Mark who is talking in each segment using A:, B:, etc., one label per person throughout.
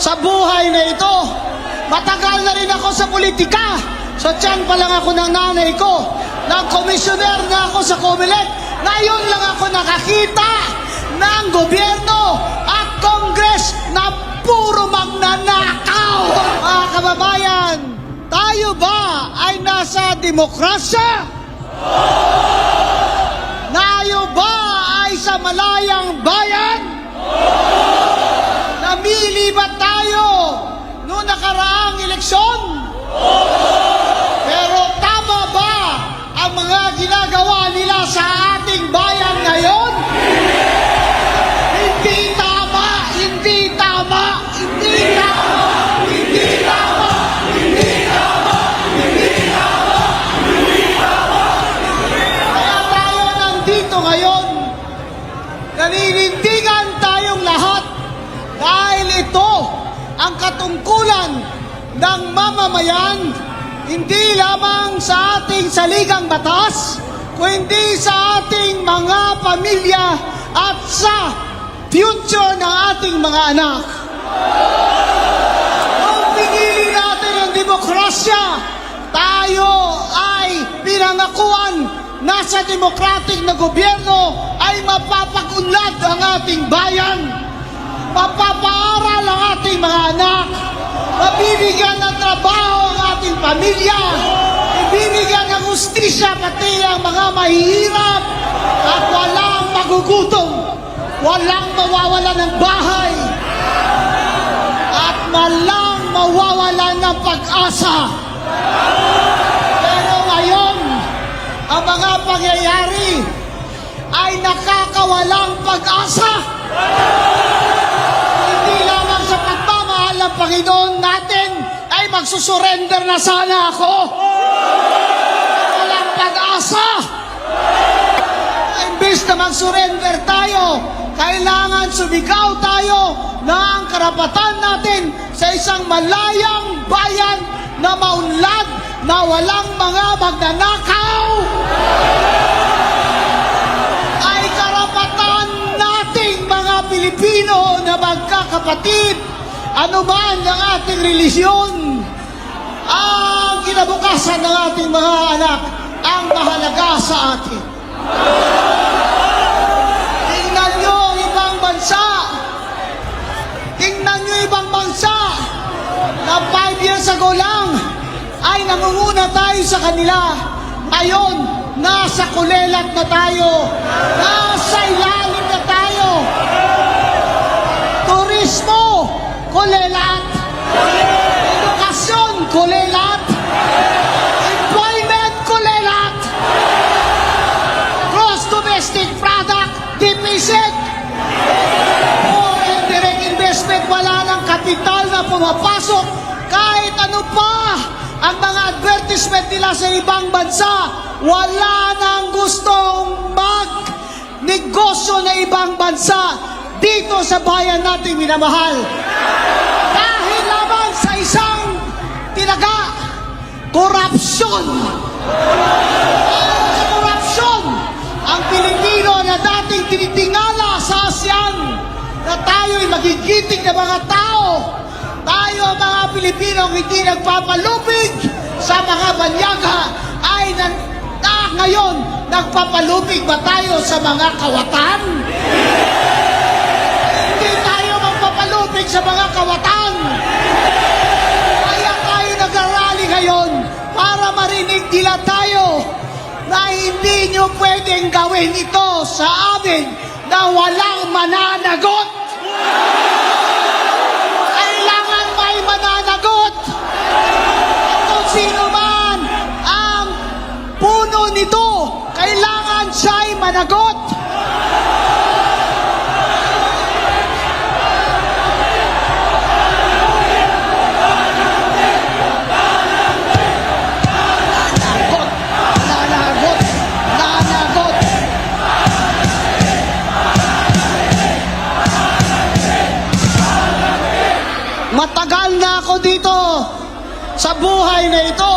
A: sa buhay na ito. Matagal na rin ako sa politika. So tiyan pa lang ako ng nanay ko. Nag-commissioner na ako sa Comelec. Ngayon lang ako nakakita ng gobyerno at Congress na puro magnanakaw. Mga kababayan, tayo ba ay nasa demokrasya? Tayo ba ay sa malayang bayan? Namili ba tayo noong nakaraang eleksyon? Pero tama ba ang mga ginagawa nila sa ating bayan ngayon? Hindi tama, hindi tama, hindi tama, hindi tama, hindi tama, hindi tama, hindi tama. Kaya tayo nandito ngayon, naninindigan tayong lahat dahil ito ang katungkulan ng mamamayan, hindi lamang sa ating saligang batas, kundi sa ating mga pamilya at sa future ng ating mga anak. Kung pinili natin ang demokrasya, tayo ay pinangakuan na sa democratic na gobyerno ay mapapagunlad ang ating bayan, mapapaaral ang ating mga anak, mabibigyan ng trabaho ang ating pamilya, ibibigyan ng hustisya pati ang mga mahihirap, at walang magugutom, walang mawawalan ng bahay, at walang mawawalan ng pag-asa. Pero ngayon, ang mga pangyayari ay nakakawalang pag-asa. Hindi lamang sa pagmamahal ng Panginoon natin ay magsusurrender na sana ako. Walang pag-asa. Imbes na mag-surrender tayo, kailangan sumigaw tayo na ang karapatan natin sa isang malayang bayan na maunlad, na walang mga magnanakaw, ay karapatan nating mga Pilipino na magkakapatid, anuman ang ating relisyon. Ang kinabukasan ng ating mga anak ang mahalaga sa atin. Tingnan nyo ibang bansa. Tingnan nyo ibang bansa na 5 years ago lang ay nangunguna tayo sa kanila. Ngayon, nasa kulelat na tayo. Nasa ilalim na tayo. Turismo, kulelat. Edukasyon, kulelat. Employment, kulelat. Gross domestic product, deficit. Foreign direct investment, wala ng kapital na pumapasok. Kahit ano pa ang mga advertisement nila sa ibang bansa, wala nang gustong mag-negosyo na ibang bansa dito sa bayan nating minamahal. Dahil lamang sa isang tinaga, korupsyon. Sa korupsyon, ang Pilipino na dating tinitingala sa ASEAN na tayo'y magigiting na mga tao, tayo mga Pilipino hindi nagpapalupig sa mga banyaga, ay ngayon nagpapalupig ba tayo sa mga kawatan? Hindi tayo magpapalupig sa mga kawatan. Kaya tayo nag-arali ngayon para marinig nila tayo na hindi nyo pwedeng gawin ito sa amin na walang mananagot. Kailangan may mananagot. At kung sino man ang puno nito, kailangan siya'y managot. Nanagot. Matagal na ako dito sa buhay na ito.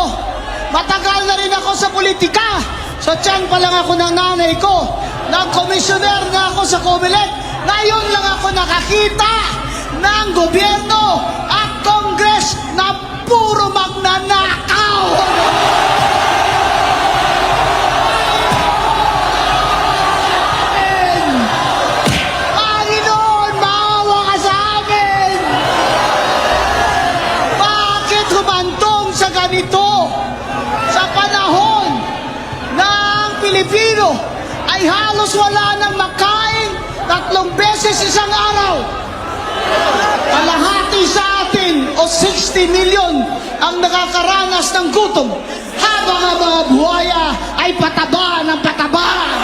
A: Matagal na rin ako sa politika. So tiyan pa lang ako ng nanay ko. Nag-commissioner na ako sa Comelec. Ngayon lang ako nakakita ng gobyerno Pilipino ay halos wala nang makain 3 beses isang araw. Kalahati sa atin o 60 million ang nakakaranas ng gutom, habang ang mga buhaya ay pataba ng pataba.